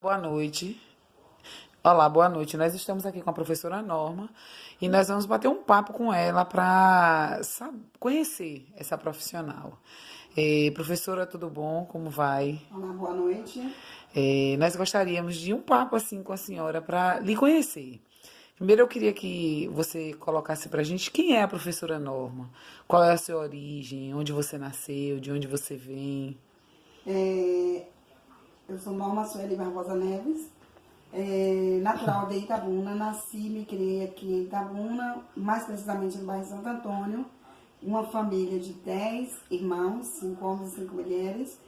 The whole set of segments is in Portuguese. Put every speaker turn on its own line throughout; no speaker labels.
Boa noite. Olá, boa noite. Nós estamos aqui com a professora Norma e nós vamos bater um papo com ela para conhecer essa profissional. Professora, tudo bom? Como vai?
Olá, boa noite.
Nós gostaríamos de um papo assim com a senhora para lhe conhecer. Primeiro eu queria que você colocasse para a gente quem é a professora Norma, qual é a sua origem, onde você nasceu, de onde você vem.
É, eu sou Norma Sueli Barbosa Neves, natural de Itabuna, nasci e me criei aqui em Itabuna, mais precisamente no bairro Santo Antônio, uma família de 10 irmãos, 5 homens e 5 mulheres,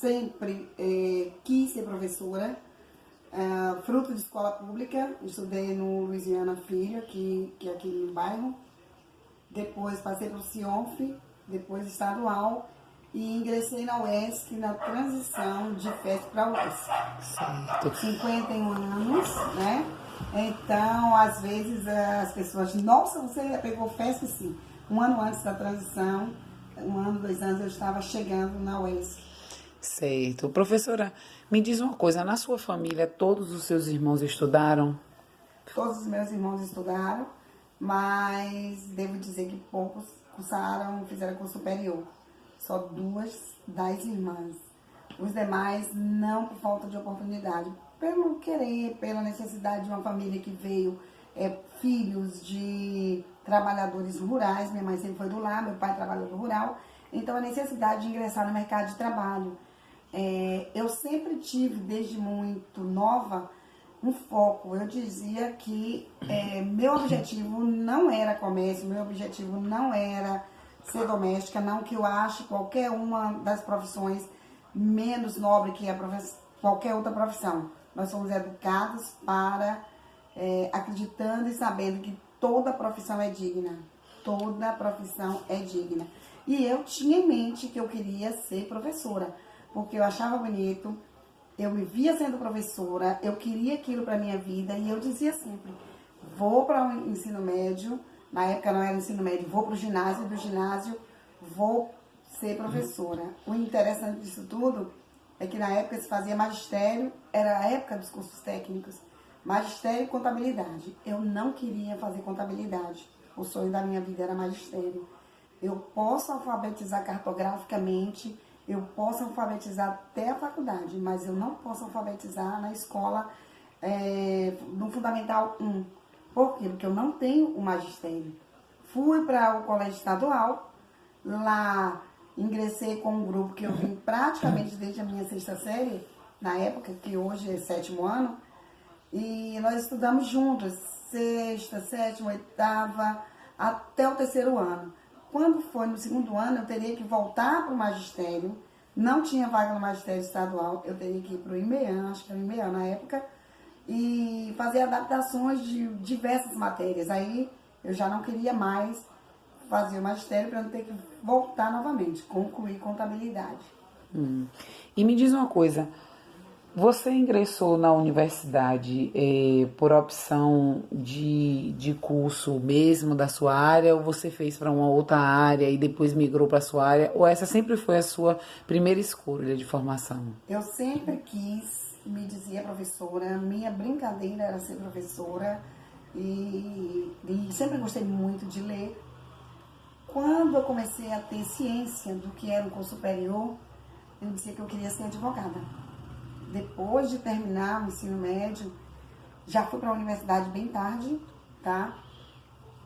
sempre quis ser professora, fruto de escola pública, estudei no Luiziana Filho, que é aqui no bairro. Depois passei para o CIONF, depois estadual, e ingressei na UESC na transição de FESP para UESC.
Certo.
51 anos, né? Então, às vezes as pessoas dizem, nossa, você pegou FESP? Sim. Um ano antes da transição, 1 ano, 2 anos, eu estava chegando na UESC.
Certo. Professora, me diz uma coisa, na sua família todos os seus irmãos estudaram?
Todos os meus irmãos estudaram, mas devo dizer que poucos cursaram, fizeram curso superior. Só 2 das irmãs. Os demais não por falta de oportunidade, pelo querer, pela necessidade de uma família que veio, filhos de trabalhadores rurais. Minha mãe sempre foi do lar, meu pai é trabalhador rural. Então a necessidade de ingressar no mercado de trabalho. Eu sempre tive, desde muito nova, um foco. Eu dizia que meu objetivo não era comércio, meu objetivo não era ser doméstica, não que eu ache qualquer uma das profissões menos nobre que qualquer outra profissão. Nós somos educados para, acreditando e sabendo que toda profissão é digna. Toda profissão é digna. E eu tinha em mente que eu queria ser professora, porque eu achava bonito, eu me via sendo professora, eu queria aquilo para minha vida e eu dizia sempre, vou para o ensino médio, na época não era ensino médio, vou para o ginásio, do ginásio vou ser professora. O interessante disso tudo é que na época se fazia magistério, era a época dos cursos técnicos, magistério e contabilidade. Eu não queria fazer contabilidade, o sonho da minha vida era magistério. Eu posso alfabetizar cartograficamente, eu posso alfabetizar até a faculdade, mas eu não posso alfabetizar na escola, no Fundamental 1. Por quê? Porque eu não tenho o magistério. Fui para o colégio estadual, lá ingressei com um grupo que eu vim praticamente desde a minha 6ª série, na época, que hoje é 7º ano, e nós estudamos juntos, 6ª, 7ª, 8ª, até o 3º ano. Quando foi no 2º ano, eu teria que voltar para o magistério, não tinha vaga no magistério estadual, eu teria que ir para o IMEAN, acho que era o IMEAN na época, e fazer adaptações de diversas matérias. Aí eu já não queria mais fazer o magistério para não ter que voltar novamente, concluir contabilidade.
E me diz uma coisa, você ingressou na universidade por opção de curso mesmo da sua área, ou você fez para uma outra área e depois migrou para a sua área, ou essa sempre foi a sua primeira escolha de formação?
Eu sempre quis, me dizia professora, minha brincadeira era ser professora e sempre gostei muito de ler. Quando eu comecei a ter ciência do que era um curso superior, eu dizia que eu queria ser advogada. Depois de terminar o ensino médio, já fui para a universidade bem tarde, tá?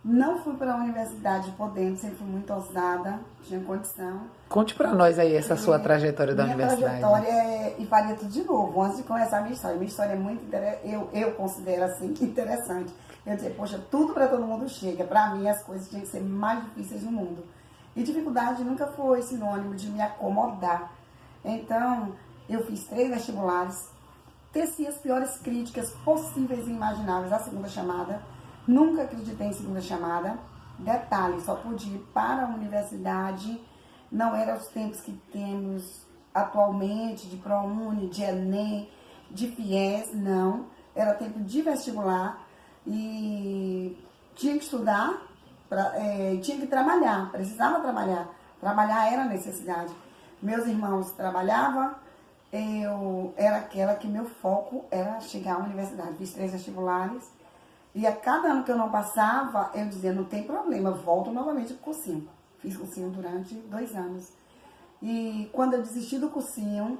Não fui para a universidade podendo, sempre fui muito ousada, tinha condição.
Conte para nós aí essa sua trajetória da universidade.
Minha trajetória e faria tudo de novo, antes de começar a minha história. Minha história é muito interessante, eu considero assim, interessante. Eu dizer, poxa, tudo para todo mundo chega. Para mim, as coisas tinham que ser mais difíceis no mundo. E dificuldade nunca foi sinônimo de me acomodar. Então, eu fiz 3 vestibulares, teci as piores críticas possíveis e imagináveis à segunda chamada. Nunca acreditei em segunda chamada. Detalhe, só pude ir para a universidade. Não eram os tempos que temos atualmente, de ProUni, de Enem, de FIES, não. Era tempo de vestibular e tinha que estudar, tinha que trabalhar, precisava trabalhar. Trabalhar era necessidade. Meus irmãos trabalhavam, eu era aquela que meu foco era chegar à universidade. Fiz 3 vestibulares e a cada ano que eu não passava, eu dizia, não tem problema, volto novamente pro cursinho. Fiz cursinho durante 2 anos. E quando eu desisti do cursinho,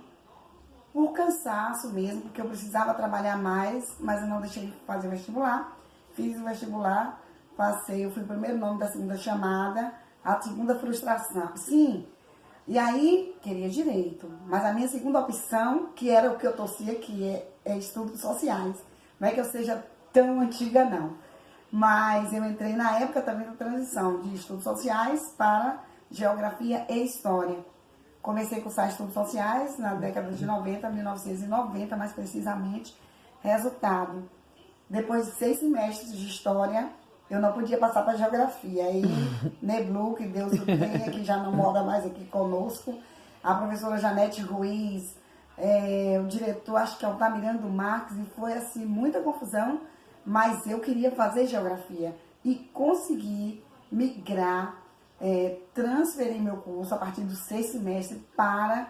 por cansaço mesmo, porque eu precisava trabalhar mais, mas eu não deixei de fazer o vestibular. Fiz o vestibular, passei, eu fui o primeiro nome da segunda chamada, a segunda frustração. Sim, e aí queria direito, mas a minha segunda opção, que era o que eu torcia, que é estudos sociais. Não é que eu seja tão antiga, não. Mas eu entrei na época também da transição de estudos sociais para geografia e história. Comecei a cursar estudos sociais na década de 90, 1990, mais precisamente. Resultado, depois de 6 semestres de história, eu não podia passar para geografia. Aí, Neblu, que Deus o tenha, que já não mora mais aqui conosco, a professora Janete Ruiz, o diretor, acho que é o Tamirano Marques, e foi assim, muita confusão, mas eu queria fazer geografia e consegui migrar, transferir meu curso a partir dos 6 semestres para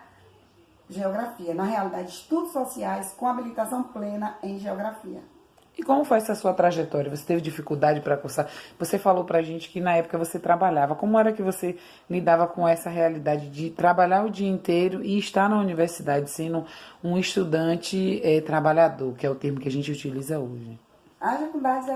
geografia. Na realidade, estudos sociais com habilitação plena em geografia.
E como foi essa sua trajetória? Você teve dificuldade para cursar? Você falou pra gente que na época você trabalhava. Como era que você lidava com essa realidade de trabalhar o dia inteiro e estar na universidade sendo um estudante trabalhador, que é o termo que a gente utiliza hoje?
As dificuldades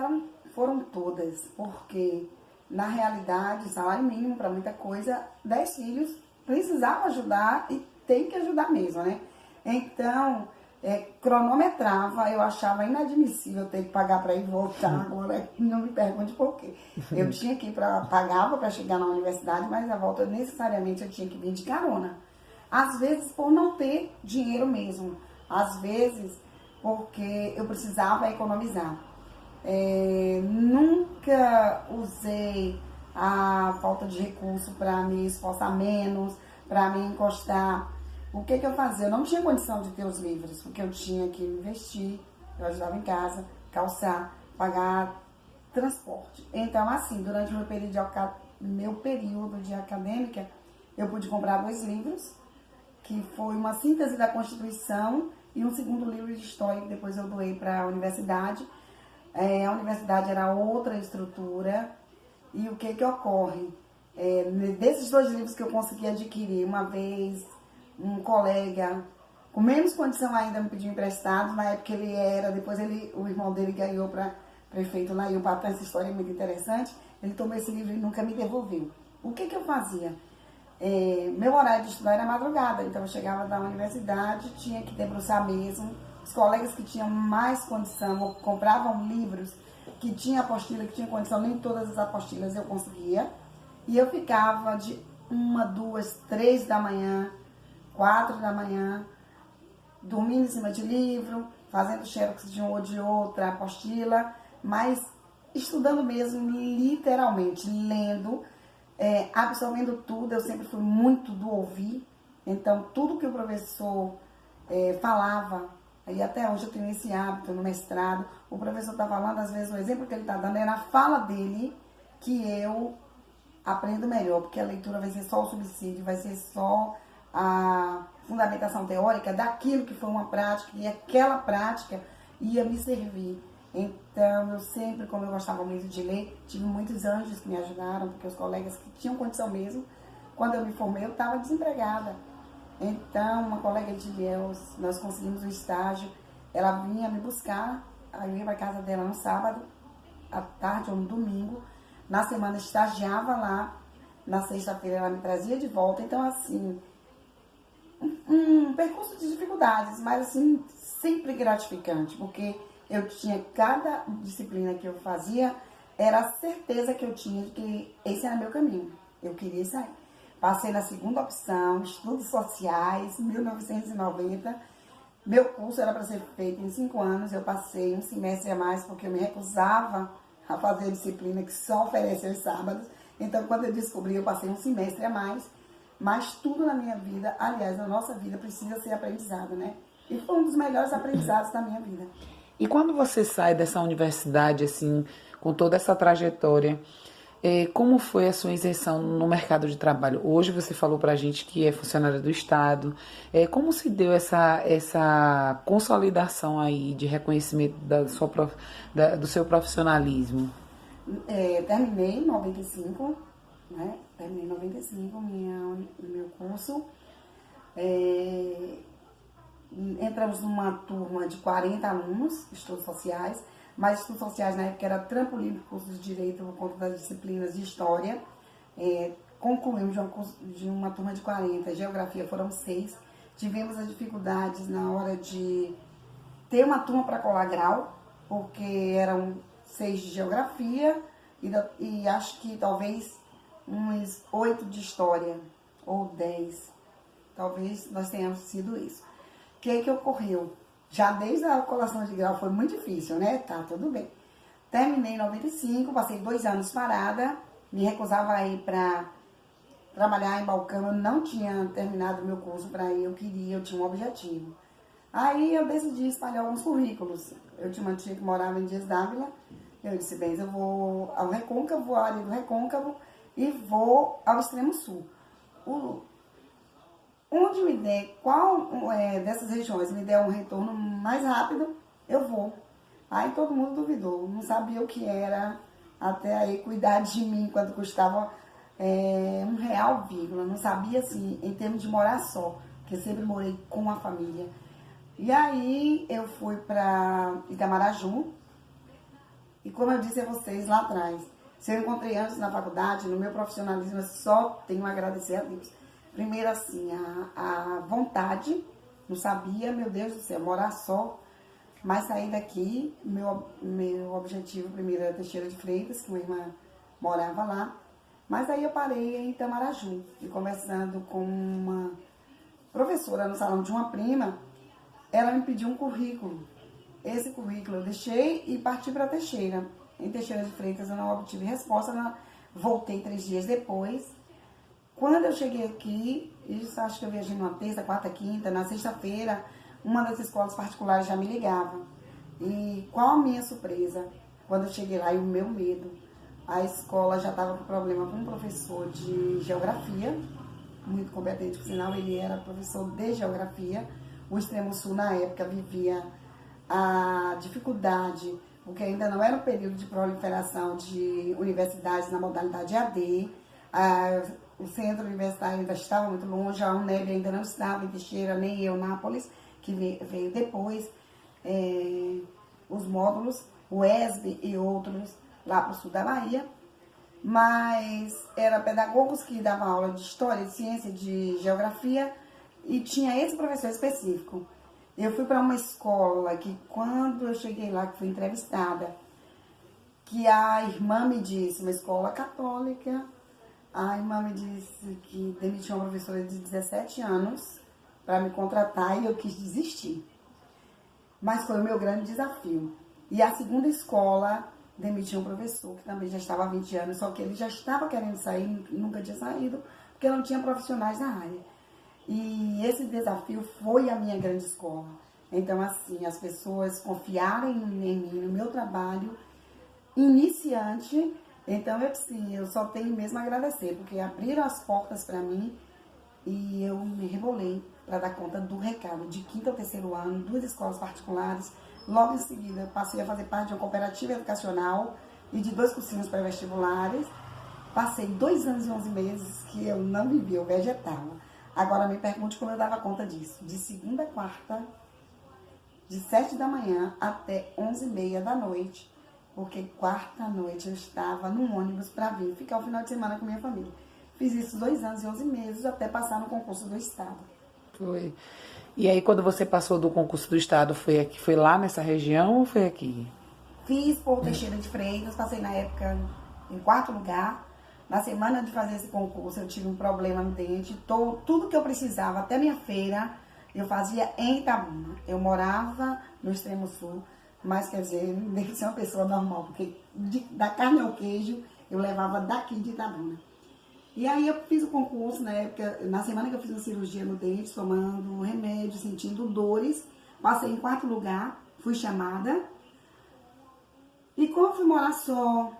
foram todas, porque na realidade, salário mínimo para muita coisa, 10 filhos, precisava ajudar e tem que ajudar mesmo, né? Então, cronometrava, eu achava inadmissível ter que pagar para ir e voltar, agora não me pergunte por quê. Eu tinha que ir pagava para chegar na universidade, mas a volta necessariamente eu tinha que vir de carona. Às vezes por não ter dinheiro mesmo, às vezes porque eu precisava economizar. Nunca usei a falta de recurso para me esforçar menos, para me encostar. O que eu fazia? Eu não tinha condição de ter os livros, porque eu tinha que investir, eu ajudava em casa, calçar, pagar transporte. Então, assim, durante o meu período de acadêmica, eu pude comprar 2 livros, que foi uma síntese da Constituição e um segundo livro de história que depois eu doei para a universidade. A universidade era outra estrutura. E o que ocorre? Desses 2 livros que eu consegui adquirir, uma vez um colega com menos condição ainda me pediu emprestado. Na época ele depois o irmão dele ganhou para prefeito lá, e o patrão, essa história é muito interessante. Ele tomou esse livro e nunca me devolveu. O que eu fazia? Meu horário de estudar era madrugada, então eu chegava da universidade, tinha que debruçar mesmo. Os colegas que tinham mais condição compravam livros que tinha apostila, que tinha condição, nem todas as apostilas eu conseguia. E eu ficava de 1, 2, 3 da manhã, 4 da manhã, dormindo em cima de livro, fazendo xerox de um ou de outra apostila, mas estudando mesmo, literalmente, lendo, absorvendo tudo. Eu sempre fui muito do ouvir, então tudo que o professor falava, e até hoje eu tenho esse hábito no mestrado, o professor está falando, às vezes o exemplo que ele está dando é na fala dele que eu aprendo melhor, porque a leitura vai ser só o subsídio, vai ser só a fundamentação teórica daquilo que foi uma prática, e aquela prática ia me servir. Então, eu sempre, como eu gostava muito de ler, tive muitos anjos que me ajudaram, porque os colegas que tinham condição mesmo, quando eu me formei, eu estava desempregada. Então, uma colega de Deus, nós conseguimos um estágio, ela vinha me buscar, aí eu ia para casa dela no sábado, à tarde ou no domingo, na semana estagiava lá, na sexta-feira ela me trazia de volta. Então, assim, um percurso de dificuldades, mas assim, sempre gratificante, porque eu tinha, cada disciplina que eu fazia, era a certeza que eu tinha de que esse era meu caminho, eu queria sair. Passei na segunda opção, estudos sociais, 1990. Meu curso era para ser feito em 5 anos, eu passei um semestre a mais porque eu me recusava a fazer a disciplina que só oferece aos sábados. Então, quando eu descobri, eu passei um semestre a mais. Mas tudo na minha vida, aliás, na nossa vida, precisa ser aprendizado, né? E foi um dos melhores aprendizados da minha vida.
E quando você sai dessa universidade, assim, com toda essa trajetória, como foi a sua inserção no mercado de trabalho? Hoje você falou para a gente que é funcionária do Estado. Como se deu essa consolidação aí de reconhecimento do seu profissionalismo?
Terminei em 95, né? Terminei em 95 meu curso. É, entramos numa turma de 40 alunos, estudos sociais, mas estudos sociais na época era trampolim para curso de direito por conta das disciplinas de história. Concluímos de uma turma de 40, geografia foram 6. Tivemos as dificuldades na hora de ter uma turma para colar grau, porque eram 6 de geografia e acho que talvez uns 8 de história, ou 10. Talvez nós tenhamos sido isso. O que ocorreu? Já desde a colação de grau foi muito difícil, né? Tá, tudo bem. Terminei em 95, passei 2 anos parada, me recusava a ir para trabalhar em balcão, eu não tinha terminado meu curso para ir, eu tinha um objetivo. Aí eu decidi espalhar alguns currículos. Eu tinha uma tia que morava em Dias Dávila, eu disse, bem, eu vou ao Recôncavo, à área do Recôncavo, e vou ao Extremo Sul. Onde me der, qual dessas regiões me der um retorno mais rápido, eu vou. Aí todo mundo duvidou, não sabia o que era, até aí cuidar de mim quando custava R$1, não sabia assim, em termos de morar só, porque sempre morei com a família. E aí eu fui para Itamaraju, e como eu disse a vocês lá atrás, se eu encontrei antes na faculdade, no meu profissionalismo, eu só tenho a agradecer a Deus. Primeiro, assim, a vontade, não sabia, meu Deus do céu, morar só, mas sair daqui, meu objetivo primeiro era Teixeira de Freitas, que minha irmã morava lá, mas aí eu parei em Itamaraju, e conversando com uma professora no salão de uma prima, ela me pediu um currículo. Esse currículo eu deixei e parti para Teixeira. Em Teixeira de Freitas eu não obtive resposta, voltei 3 dias depois. Quando eu cheguei aqui, isso acho que eu viajei numa terça, quarta, quinta, na sexta-feira, uma das escolas particulares já me ligava. E qual a minha surpresa? Quando eu cheguei lá e o meu medo, a escola já estava com problema com um professor de geografia, muito competente, por sinal, ele era professor de geografia. O Extremo Sul, na época, vivia a dificuldade, porque ainda não era um período de proliferação de universidades na modalidade AD, o centro universitário ainda estava muito longe, a UNEB ainda não estava em Teixeira, nem eu, Nápoles, que veio depois, os módulos, o ESB e outros lá para o sul da Bahia, mas eram pedagogos que davam aula de história, de ciência, de geografia, e tinha esse professor específico. Eu fui para uma escola que, quando eu cheguei lá, que fui entrevistada, que a irmã me disse, uma escola católica, a irmã me disse que demitiu uma professora de 17 anos para me contratar e eu quis desistir. Mas foi o meu grande desafio. E a segunda escola demitiu um professor que também já estava há 20 anos, só que ele já estava querendo sair, nunca tinha saído, porque não tinha profissionais na área. E esse desafio foi a minha grande escola. Então, assim, as pessoas confiarem em mim, no meu trabalho, iniciante. Então, eu só tenho mesmo a agradecer, porque abriram as portas para mim e eu me rebolei para dar conta do recado. De quinto ao terceiro ano, 2 escolas particulares. Logo em seguida, passei a fazer parte de uma cooperativa educacional e de 2 cursinhos pré-vestibulares. Passei 2 anos e 11 meses que eu não vivia, eu vegetava. Agora me pergunte como eu dava conta disso. De segunda a quarta, de 7 da manhã até 11h30 da noite, porque quarta noite eu estava num ônibus para vir ficar o final de semana com minha família. Fiz isso 2 anos e 11 meses até passar no concurso do Estado.
Foi. E aí, quando você passou do concurso do Estado, foi lá nessa região ou foi aqui?
Fiz por Teixeira de Freitas, passei na época em 4º lugar. Na semana de fazer esse concurso, eu tive um problema no dente. Tudo que eu precisava, até minha feira, eu fazia em Itabuna. Eu morava no Extremo Sul, mas quer dizer, nem que ser uma pessoa normal, porque da carne ao queijo, eu levava daqui de Itabuna. E aí eu fiz o concurso na época, na semana que eu fiz uma cirurgia no dente, tomando remédio, sentindo dores. Passei em 4º lugar, fui chamada. E como eu fui morar só,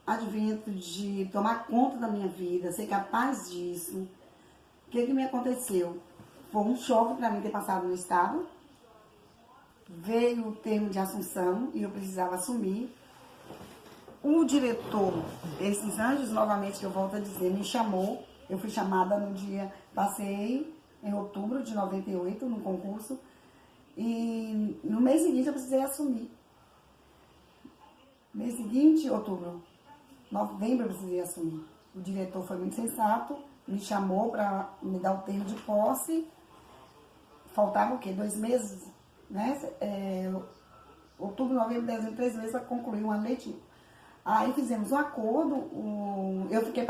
advento de tomar conta da minha vida, ser capaz disso, o que me aconteceu? Foi um choque para mim ter passado no estado. Veio o termo de assunção e eu precisava assumir. O diretor desses Anjos, novamente, que eu volto a dizer, me chamou. Eu fui chamada no dia, passei em outubro de 98 no concurso. E no mês seguinte eu precisei assumir. Mês seguinte, outubro, novembro eu precisei assumir. O diretor foi muito sensato, me chamou para me dar o termo de posse. Faltava o quê? 2 meses, né? Outubro, novembro, dezembro, 3 meses para concluir o ano letivo. Aí fizemos um acordo, eu fiquei